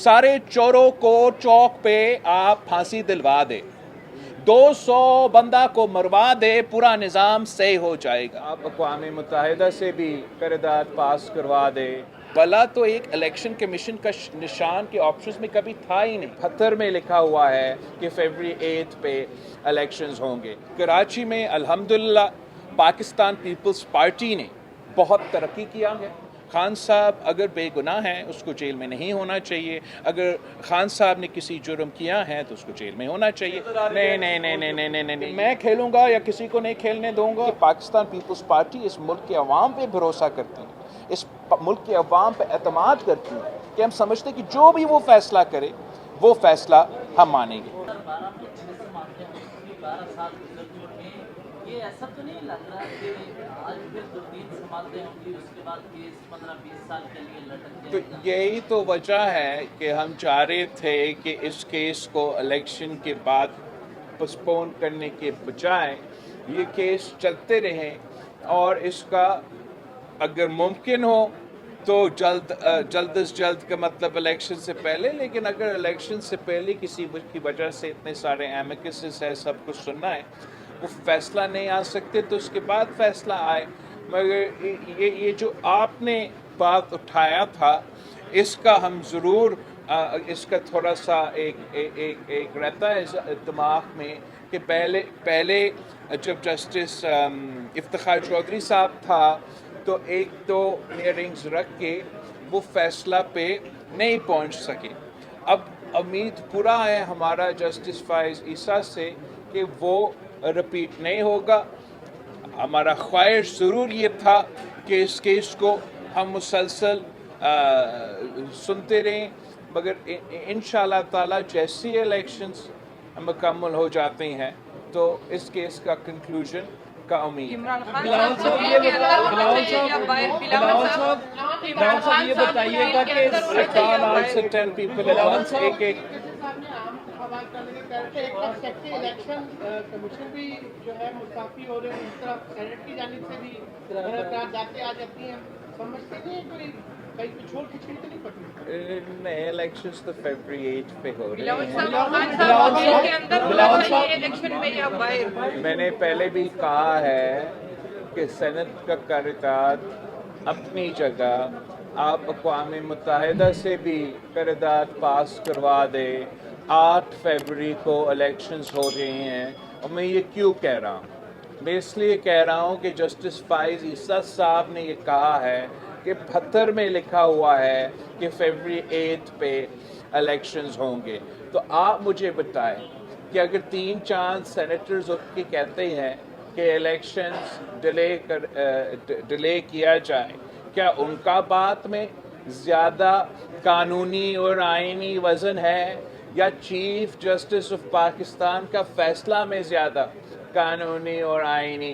सारे चोरों को चौक पे आप फांसी दिलवा दे, 200 बंदा को मरवा दे, पूरा निज़ाम सही हो जाएगा। आप अक़वाम मुत्तहिदा से भी करारदाद पास करवा दे। भला तो एक इलेक्शन कमीशन का निशान के ऑप्शंस में कभी था ही नहीं। पत्थर में लिखा हुआ है कि फरवरी 8 पे इलेक्शंस होंगे। कराची में अल्हम्दुलिल्लाह पाकिस्तान पीपल्स पार्टी ने बहुत तरक्की किया है। खान साहब अगर बेगुनाह हैं उसको जेल में नहीं होना चाहिए, अगर खान साहब ने किसी जुर्म किया है तो उसको जेल में होना चाहिए। नहीं नहीं नहीं नहीं नहीं नहीं नहीं मैं खेलूंगा या किसी को नहीं खेलने दूंगा। पाकिस्तान पीपल्स पार्टी इस मुल्क के अवाम पे भरोसा करती है, इस मुल्क के अवाम पे एतमाद करती है कि हम समझते हैं कि जो भी वो फैसला करे वो फैसला हम मानेंगे। ये ऐसा तो नहीं लग रहा कि आज फिर दुर्दीन संभालते होंगे, उसके बाद केस 15-20 साल के लिए लटक तो जाएगा। यही तो वजह है कि हम चाह रहे थे कि इस केस को इलेक्शन के बाद पोस्टपोन करने के बजाय ये केस चलते रहें और इसका अगर मुमकिन हो तो जल्द से जल्द का मतलब इलेक्शन से पहले, लेकिन अगर इलेक्शन से पहले किसी की वजह से इतने सारे एमिकसेस है, सब कुछ सुनना है, वो फैसला नहीं आ सकते तो उसके बाद फैसला आए। मगर ये जो आपने बात उठाया था इसका हम ज़रूर इसका थोड़ा सा एक रहता है दिमाग में कि पहले जब जस्टिस इफ्तिखार चौधरी साहब था तो एक तो हियरिंग्स रख के वो फैसला पे नहीं पहुंच सके। अब उम्मीद पूरा है हमारा जस्टिस फाइज ईसा से कि वो रिपीट नहीं होगा। हमारा ख्वाहिश ज़रूर ये था कि इस केस को हम मुसलसल सुनते रहें, मगर इंशाअल्लाह ताला जैसी इलेक्शंस मुकम्मल हो जाते हैं तो इस केस का कंक्लूजन का उम्मीद। इमरान खान साहब ये बताइएगा कि 10 people एक इलेक्शन कमीशन भी जो है मुस्तफी हो रहे हैं, इस तरफ सेनेट की जानिब से भी जाते आ जाती हैं, समझते नहीं कोई कहीं पिछोड़ खिचड़ी तो नहीं पड़ती? नहीं, इलेक्शंस तो फरवरी 8 पे हो रहे हैं। मैंने पहले भी कहा है कि सेनेट का करारदाद अपनी जगह, आप अक़वाम मुत्तहिदा से भी करारदाद पास करवा दे। 8 फरवरी को इलेक्शंस हो रहे हैं और मैं ये क्यों कह रहा हूँ? मैं इसलिए कह रहा हूँ कि जस्टिस फाइज ईसा साहब ने ये कहा है कि पत्थर में लिखा हुआ है कि फरवरी 8 पे इलेक्शंस होंगे। तो आप मुझे बताएं कि अगर 3-4 सेनेटर्स उठ के कहते हैं कि इलेक्शंस डिले किया जाए, क्या उनका बात में ज़्यादा कानूनी और आईनी वज़न है या चीफ जस्टिस ऑफ पाकिस्तान का फैसला में ज़्यादा कानूनी और आईनी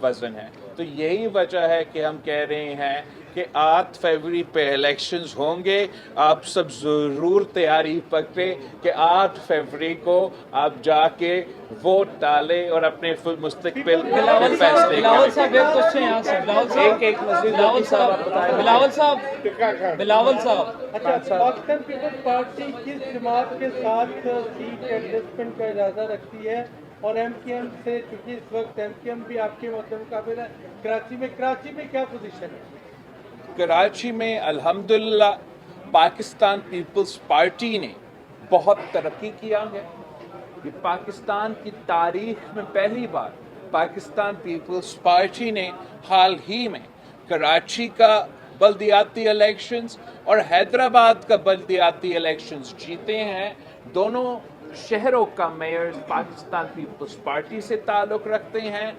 वज़न है? तो यही वजह है कि हम कह रहे हैं कि 8 फरवरी पे इलेक्शंस होंगे। आप सब ज़रूर तैयारी पकड़ें कि 8 फरवरी को आप जाके वोट डालें और अपने मुस्तकबिल के फैसले बिलावल साहब एक क्वेश्चन यहाँ से एक मज़ीद बिलावल साहब अच्छा, पाकिस्तान पीपल्स पार्टी किस जमात के साथ सीट एडजस्टमेंट का इरादा रखती है और एमकेएम से, क्योंकि इस वक्त एमकेएम भी आपके मुकाबले कराची में क्या पोजीशन है? कराची में अल्हम्दुलिल्लाह पाकिस्तान पीपल्स पार्टी ने बहुत तरक्की किया है। ये पाकिस्तान की तारीख में पहली बार पाकिस्तान पीपल्स पार्टी ने हाल ही में कराची का बल्दियाती इलेक्शंस और हैदराबाद का बल्दियाती इलेक्शंस जीते हैं। दोनों शहरों का मेयर पाकिस्तान पीपल्स पार्टी से ताल्लुक़ रखते हैं।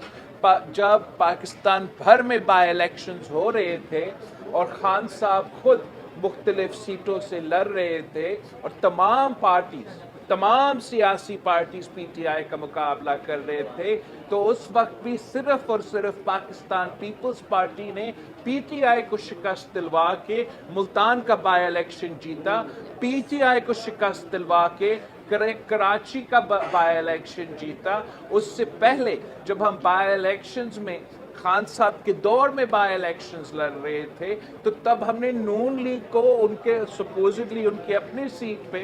जब पाकिस्तान भर में बाई इलेक्शंस हो रहे थे और खान साहब खुद मुख्तलिफ सीटों से लड़ रहे थे और तमाम सियासी पार्टीज पीटीआई का मुकाबला कर रहे थे, तो उस वक्त भी सिर्फ और सिर्फ पाकिस्तान पीपल्स पार्टी ने पीटीआई को शिकस्त दिलवा के मुल्तान का बाई इलेक्शन जीता, पीटीआई को शिकस्त दिलवा के कराची का बाई इलेक्शन जीता। उससे पहले जब हम बाई इलेक्शंस में खान साहब के दौर में बाय इलेक्शंस लड़ रहे थे, तो तब हमने नून लीग को उनके सपोजिटली उनके अपनी सीट पे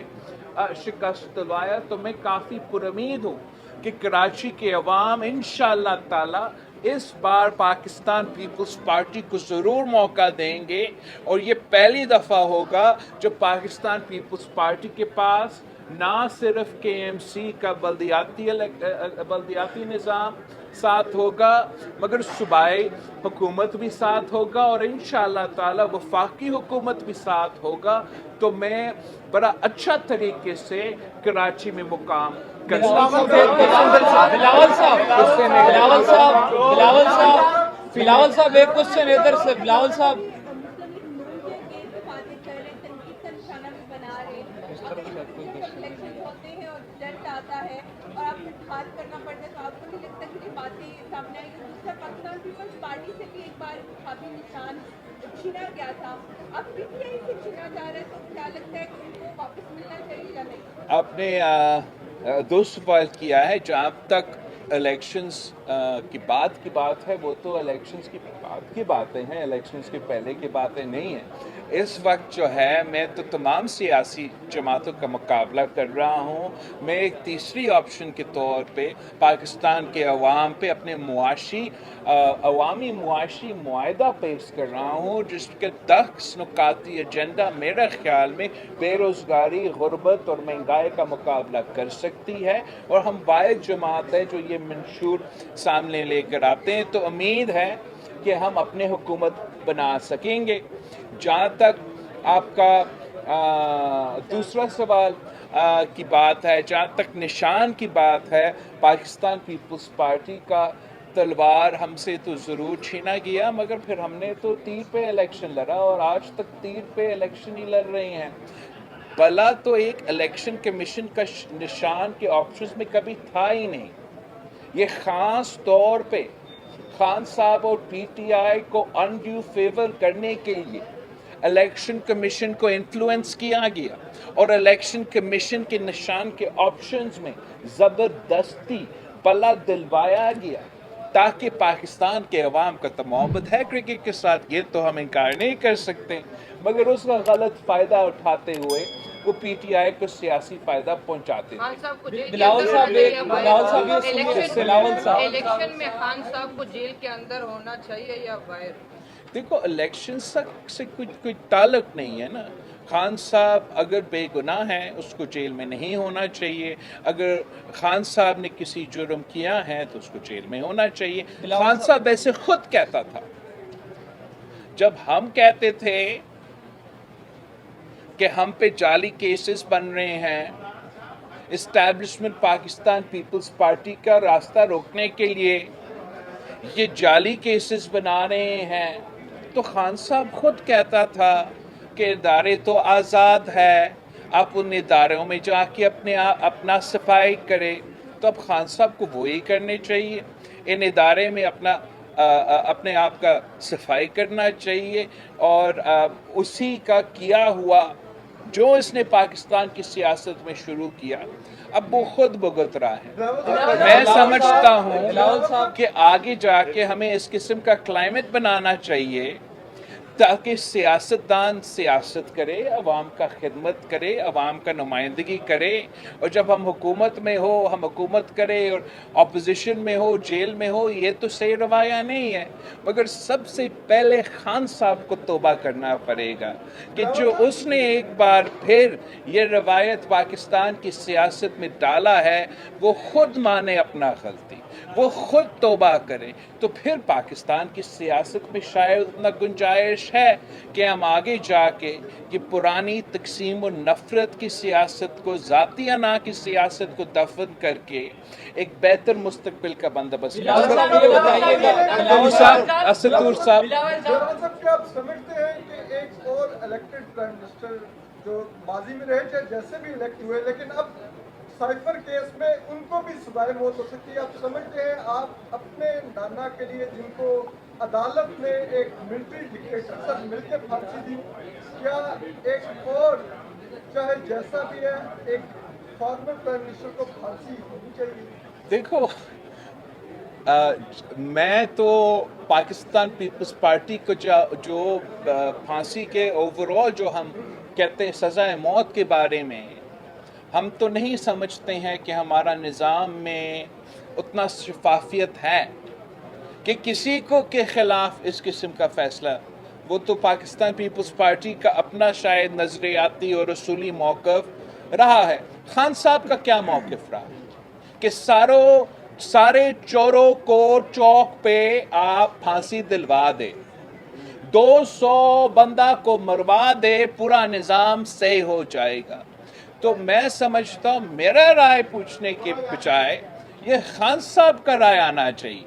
शिकस्त दिलवाया। तो मैं काफ़ी पुरुमीद हूँ कि कराची के अवाम इंशाअल्लाह ताला इस बार पाकिस्तान पीपल्स पार्टी को ज़रूर मौका देंगे, और ये पहली दफ़ा होगा जब पाकिस्तान पीपल्स पार्टी के पास ना सिर्फ KMC का बल्दियाती निज़ाम साथ होगा, मगर सूबाई हुकूमत भी साथ होगा, और इंशाअल्लाह ताला वफाकी हुकूमत भी साथ होगा। तो मैं बड़ा अच्छा तरीके से कराची में मुकाम कर बिलावल साहब एक क्वेश्चन इधर से। बिलावल साहब पार्टी से भी एक बार काफी निशान छीना गया था, अब PTI से छीना जा रहा है, तो क्या लगता है कि उनको वापस मिलना चाहिए या नहीं? आपने दो सवाल किया है। जहाँ तक इलेक्शंस की बात है, वो तो इलेक्शंस की बाद की बातें हैं, इलेक्शंस के पहले की बातें नहीं हैं। इस वक्त जो है मैं तो तमाम सियासी जमातों का मुकाबला कर रहा हूँ। मैं एक तीसरी ऑप्शन के तौर पे पाकिस्तान के अवाम पे अपने अवामी मुआशी मुआहदा पेश कर रहा हूँ, जिसके 10 नुकाती एजेंडा मेरे ख्याल में बेरोज़गारी, गुर्बत और महंगाई का मुकाबला कर सकती है, और हम वाहिद जमात है जो ये मंशूर सामने लेकर आते हैं। तो उम्मीद है कि हम अपने हुकूमत बना सकेंगे। जहाँ तक आपका दूसरा सवाल की बात है, जहाँ तक निशान की बात है, पाकिस्तान पीपल्स पार्टी का तलवार हमसे तो ज़रूर छीना गया, मगर फिर हमने तो तीर पे इलेक्शन लड़ा, और आज तक तीर पे इलेक्शन ही लड़ रहे हैं। भला तो एक इलेक्शन कमीशन का निशान के ऑप्शंस में कभी था ही नहीं। ये ख़ास तौर पे खान साहब और PTI को अनड्यू फेवर करने के लिए इलेक्शन कमीशन को इन्फ्लुएंस किया गया, और इलेक्शन कमीशन के निशान के ऑप्शंस में ज़बरदस्ती पला दिलवाया गया, ताकि पाकिस्तान के अवाम का तो मोहब्बत है क्रिकेट के साथ, ये तो हम इनकार नहीं कर सकते, मगर उसका गलत फ़ायदा उठाते हुए वो PTI को सियासी फ़ायदा पहुंचाते थे। बिलावल साहब इलेक्शन में खान साहब को जेल के अंदर होना चाहिए या बाहर? देखो, इलेक्शन से कोई ताल्लुक नहीं है ना। खान साहब अगर बेगुनाह हैं उसको जेल में नहीं होना चाहिए, अगर खान साहब ने किसी जुर्म किया है तो उसको जेल में होना चाहिए। खान साहब वैसे खुद कहता था, जब हम कहते थे कि हम पे जाली केसेस बन रहे हैं, इस्टेब्लिशमेंट पाकिस्तान पीपल्स पार्टी का रास्ता रोकने के लिए ये जाली केसेस बना रहे हैं, तो खान साहब खुद कहता था कि इदारे तो आज़ाद है, आप उन इदारों में जाके अपना सफाई करें। तो अब खान साहब को वही करने चाहिए, इन इदारे में अपने आप का सफाई करना चाहिए, और उसी का किया हुआ जो इसने पाकिस्तान की सियासत में शुरू किया अब वो खुद भुगत रहा है। मैं समझता हूँ कि आगे जाके हमें इस किस्म का क्लाइमेट बनाना चाहिए ताकि सियासतदान सियासत करे, अवाम का खिदमत करे, अवाम का नुमाइंदगी करे, और जब हम हुकूमत में हो हम हुकूमत करें, और अपोजिशन में हो जेल में हो, ये तो सही रवाया नहीं है। मगर सबसे पहले खान साहब को तौबा करना पड़ेगा कि जो उसने एक बार फिर ये रवायत पाकिस्तान की सियासत में डाला है वो खुद माने अपना गलती, वो खुद तौबा करें, तो फिर पाकिस्तान की सियासत में शायद उतना गुंजाइश है कि हम आगे जाके ये पुरानी तकसीम और नफरत की सियासत को, ज़ाती अना की सियासत को दफन करके एक बेहतर मुस्तकबिल का बंदोबस्त क्या आप समझते हैं कि एक और इलेक्टेड प्राइम मिनिस्टर जो माजी में रहे चाहे जैसे भी इलेक्ट हुए, लेकिन अब साइफर केस में उनको भी सजाए मौत हो सकती है, आप समझते हैं आप अपने नाना के लिए जिनको अदालत ने एक मिलिट्री डिक्टेटर से मिलकर फांसी दी, क्या एक और चाहे जैसा भी है एक फॉर्मर प्राइम मिनिस्टर को फांसी होनी चाहिए? देखो, मैं तो पाकिस्तान पीपल्स पार्टी को जो फांसी के ओवरऑल जो हम कहते हैं सज़ाए मौत के बारे में, हम तो नहीं समझते हैं कि हमारा निज़ाम में उतना शफाफियत है कि किसी को के ख़िलाफ़ इस किस्म का फ़ैसला, वो तो पाकिस्तान पीपल्स पार्टी का अपना शायद नज़रियाती और रसूली मौक़िफ़ रहा है। खान साहब का क्या मौक़िफ़ रहा कि सारे चोरों को चौक पे आप फांसी दिलवा दे, 200 बंदा को मरवा दे, पूरा निज़ाम सही हो जाएगा। तो मैं समझता हूँ मेरा राय पूछने के बजाय ये खान साहब का राय आना चाहिए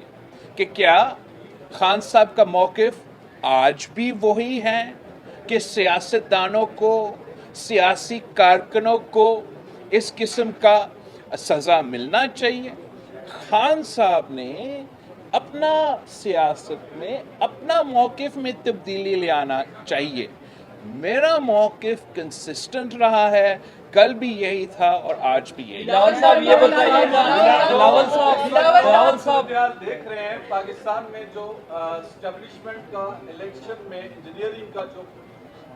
कि क्या खान साहब का मौक़िफ़ आज भी वही है कि सियासतदानों को, सियासी कारकुनों को इस किस्म का सज़ा मिलना चाहिए। खान साहब ने अपना सियासत में अपना मौक़िफ़ में तब्दीली ले आना चाहिए। मेरा मौक़िफ़ कंसिस्टेंट रहा है, कल भी यही था और आज भी यही। बिलावल साहब ये बताइए, बिलावल साहब आप देख रहे हैं पाकिस्तान में जो एस्टेब्लिशमेंट का इलेक्शन में इंजीनियरिंग का जो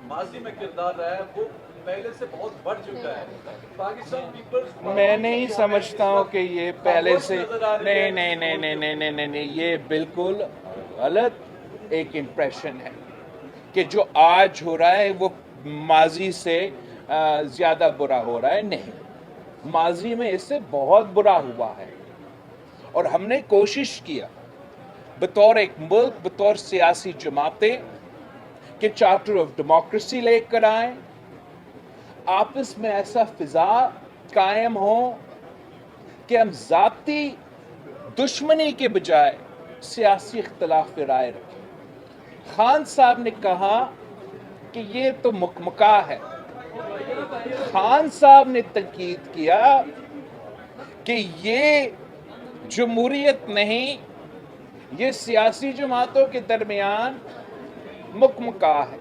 माजी में किरदार रहा है वो पहले से बहुत बढ़ चुका है। पाकिस्तान पीपल्स, मैं नहीं समझता हूँ कि ये पहले से, नहीं, ये बिल्कुल गलत एक इम्प्रेशन है कि जो आज हो रहा है वो माजी से ज़्यादा बुरा हो रहा है। नहीं, माजी में इससे बहुत बुरा हुआ है और हमने कोशिश किया बतौर एक मुल्क, बतौर सियासी जमातें कि चार्टर ऑफ डेमोक्रेसी लेकर आए, आपस में ऐसा फिजा कायम हो कि हम ज़ाती दुश्मनी के बजाय सियासी इख्तिलाफ राय रखें। खान साहब ने कहा कि ये तो मुकमका है। खान साहब ने तकीद किया कि ये जमहूरियत नहीं, ये सियासी जमातों के दरमियान मुकमका है।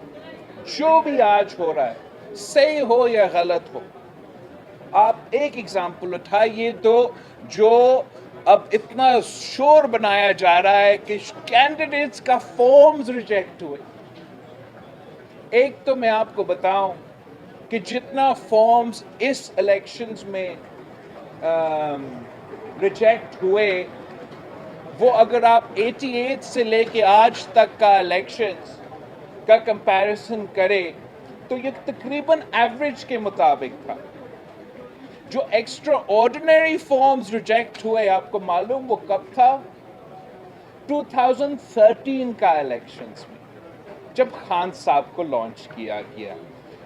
जो भी आज हो रहा है, सही हो या गलत हो, आप एक एग्जाम्पल उठाइए तो जो अब इतना शोर बनाया जा रहा है कि कैंडिडेट्स का फॉर्म्स रिजेक्ट हुए। एक तो मैं आपको बताऊं कि जितना फॉर्म्स इस इलेक्शंस में रिजेक्ट हुए, वो अगर आप 88 से लेके आज तक का इलेक्शंस का कंपैरिजन करें तो ये तकरीबन एवरेज के मुताबिक था। जो एक्स्ट्रा ऑर्डिनरी फॉर्म्स रिजेक्ट हुए, आपको मालूम वो कब था? 2013 का इलेक्शंस में जब खान साहब को लॉन्च किया गया।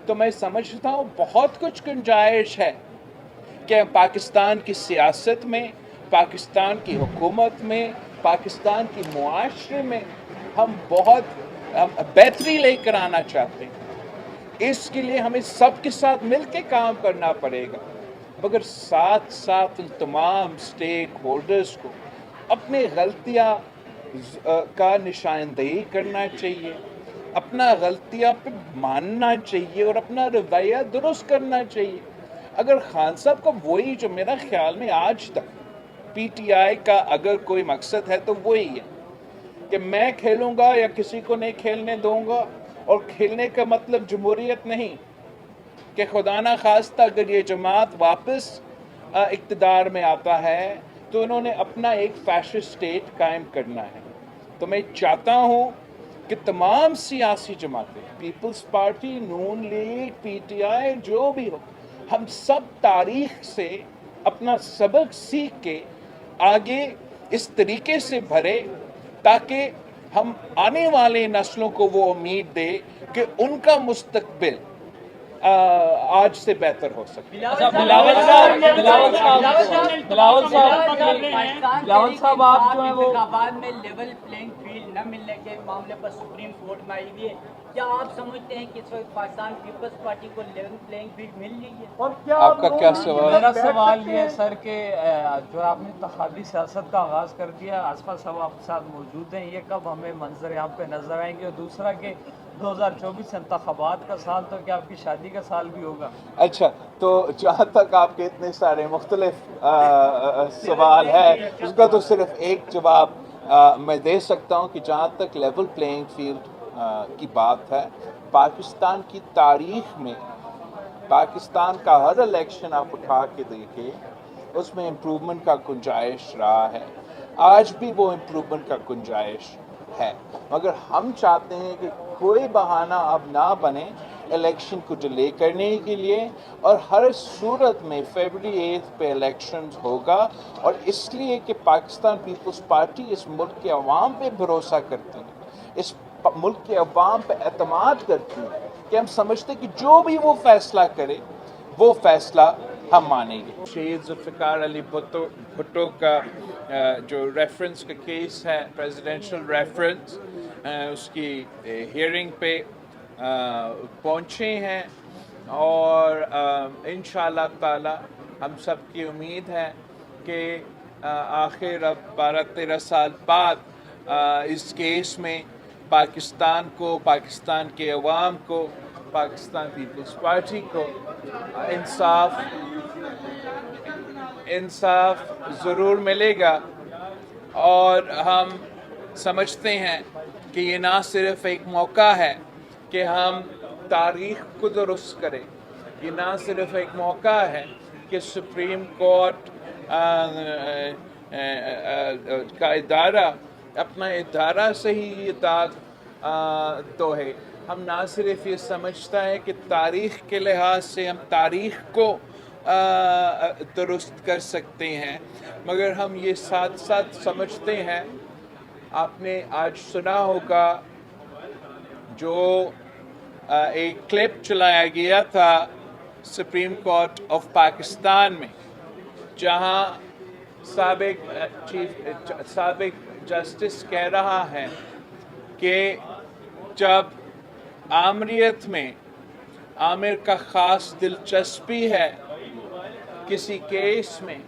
तो मैं समझता हूँ बहुत कुछ गुंजाइश है कि पाकिस्तान की सियासत में, पाकिस्तान की हुकूमत में, पाकिस्तान की मुआशरे में हम बहुत बेहतरी लेकर आना चाहते हैं। इसके लिए हमें सबके साथ मिलकर काम करना पड़ेगा, मगर साथ साथ तमाम स्टेक होल्डर्स को अपने गलतियाँ का निशानदेही करना चाहिए, अपना गलतियाँ पे मानना चाहिए और अपना रवैया दुरुस्त करना चाहिए। अगर खान साहब का वही, जो मेरा ख्याल में आज तक पीटीआई का अगर कोई मकसद है तो वही है कि मैं खेलूँगा या किसी को नहीं खेलने दूँगा, और खेलने का मतलब जमहूरियत नहीं कि खुदा ना खास्ता अगर ये जमात वापस इक़्तिदार में आता है तो उन्होंने अपना एक फैशिस्ट स्टेट कायम करना है। तो मैं चाहता हूँ कि तमाम सियासी जमातें, पीपल्स पार्टी, नून लीग, पीटीआई, जो भी हो, हम सब तारीख से अपना सबक सीख के आगे इस तरीके से भरे ताकि हम आने वाले नस्लों को वो उम्मीद दे कि उनका मुस्तकबिल आज से बेहतर हो सके। बिलावल साहब आप जो है वो इंतखाबात में लेवल प्लेइंग फील्ड न मिलने के मामले पर सुप्रीम कोर्ट में आई हुई है। क्या आप समझते हैं कि इस वक्त पाकिस्तान पीपल्स पार्टी को लेवल प्लेइंग फील्ड मिल रही है? और क्या आपका क्या सवाल? मेरा सवाल ये है सर कि जो आपने इंतखाबी सियासत का आगाज़ कर दिया, आसपास सब आपके साथ मौजूद हैं, ये कब हमें मंजर यहाँ पे नजर आएंगे? और दूसरा कि 2024 इंतखाबात का साल, तो क्या आपकी शादी का साल भी होगा? अच्छा, तो जहाँ तक आपके इतने सारे मुख्तलिफ सवाल है, उसका तो सिर्फ एक जवाब मैं दे सकता हूँ कि जहाँ तक लेवल प्लेइंग फील्ड की बात है, पाकिस्तान की तारीख में पाकिस्तान का हर इलेक्शन आप उठा के देखिए, उसमें इम्प्रूवमेंट का गुंजाइश रहा है, आज भी वो इम्प्रूवमेंट का गुंजाइश है। मगर हम चाहते हैं कि कोई बहाना अब ना बने इलेक्शन को डिले करने के लिए, और हर सूरत में फरवरी 8 पे इलेक्शंस होगा, और इसलिए कि पाकिस्तान पीपल्स पार्टी इस मुल्क के अवाम पे भरोसा करती है, इस मुल्क के अवाम पे एतमाद करती है कि हम समझते कि जो भी वो फैसला करे वो फैसला हम मानेंगे। शहीद जुल्फ़िकार अली भुट्टो का जो रेफरेंस का केस है, प्रेसिडेंशियल रेफरेंस, उसकी हियरिंग पे पहुँचे हैं, और इंशाअल्लाह ताला हम सब की उम्मीद है कि आखिर अब 12-13 साल बाद इस केस में पाकिस्तान को, पाकिस्तान के अवाम को, पाकिस्तान पीपल्स पार्टी को इंसाफ ज़रूर मिलेगा। और हम समझते हैं कि ये ना सिर्फ एक मौका है कि हम तारीख़ को दुरुस्त करें, ये ना सिर्फ एक मौका है कि सुप्रीम कोर्ट का इदारा अपना इदारा से ही ये दाग तो है। हम ना सिर्फ ये समझता है कि तारीख़ के लिहाज से हम तारीख़ को दुरुस्त कर सकते हैं, मगर हम ये साथ साथ समझते हैं, आपने आज सुना होगा जो एक क्लिप चलाया गया था सुप्रीम कोर्ट ऑफ पाकिस्तान में, जहां साबिक जस्टिस कह रहा है कि जब आमरीत में आमिर का ख़ास दिलचस्पी है किसी केस में,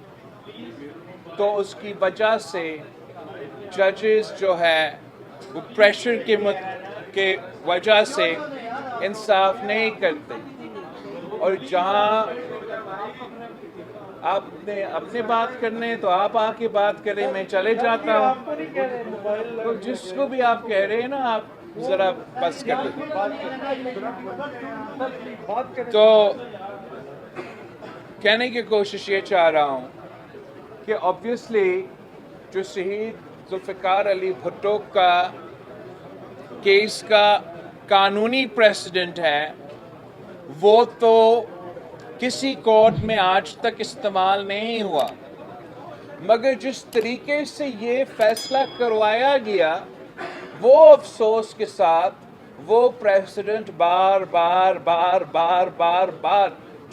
तो उसकी वजह से जजेस जो है वो प्रेशर के वजह से इंसाफ नहीं करते, और जहां आपने अपने बात करने हैं तो आप आके बात करें, मैं चले जाता हूँ। आपको नहीं कह रहे, मोबाइल तो जिसको भी आप कह रहे हैं ना, आप ज़रा बस कर दीजिए। बात करें। तो कहने की कोशिश ये चाह रहा हूँ कि ऑब्वियसली जो शहीद जुल्फ़िकार अली भुट्टो का केस का कानूनी प्रेसिडेंट है, वो तो किसी कोर्ट में आज तक इस्तेमाल नहीं हुआ, मगर जिस तरीके से ये फैसला करवाया गया, वो अफसोस के साथ वो प्रेसिडेंट बार बार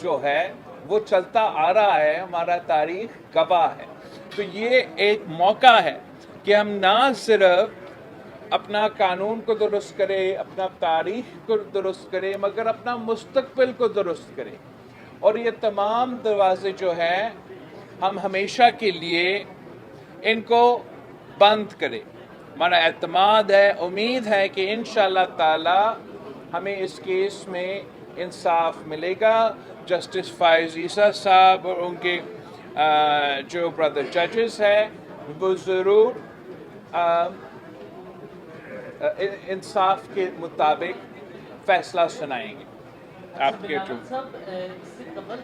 जो है वो चलता आ रहा है, हमारा तारीख गवाह है। तो ये एक मौका है कि हम ना सिर्फ अपना कानून को दुरुस्त करें, अपना तारीख को दुरुस्त करें, मगर अपना मुस्तकबिल को दुरुस्त करें, और ये तमाम दरवाजे जो हैं हम हमेशा के लिए इनको बंद करें। हमारा एतमाद है, उम्मीद है कि इंशाअल्लाह ताला हमें इस केस में इंसाफ मिलेगा। जस्टिस फ़ाइज़ ईसा साहब और उनके जो ब्रदर जजेस हैं वो ज़रूर इंसाफ के मुताबिक फ़ैसला सुनाएंगे। आपके सब इससे कबल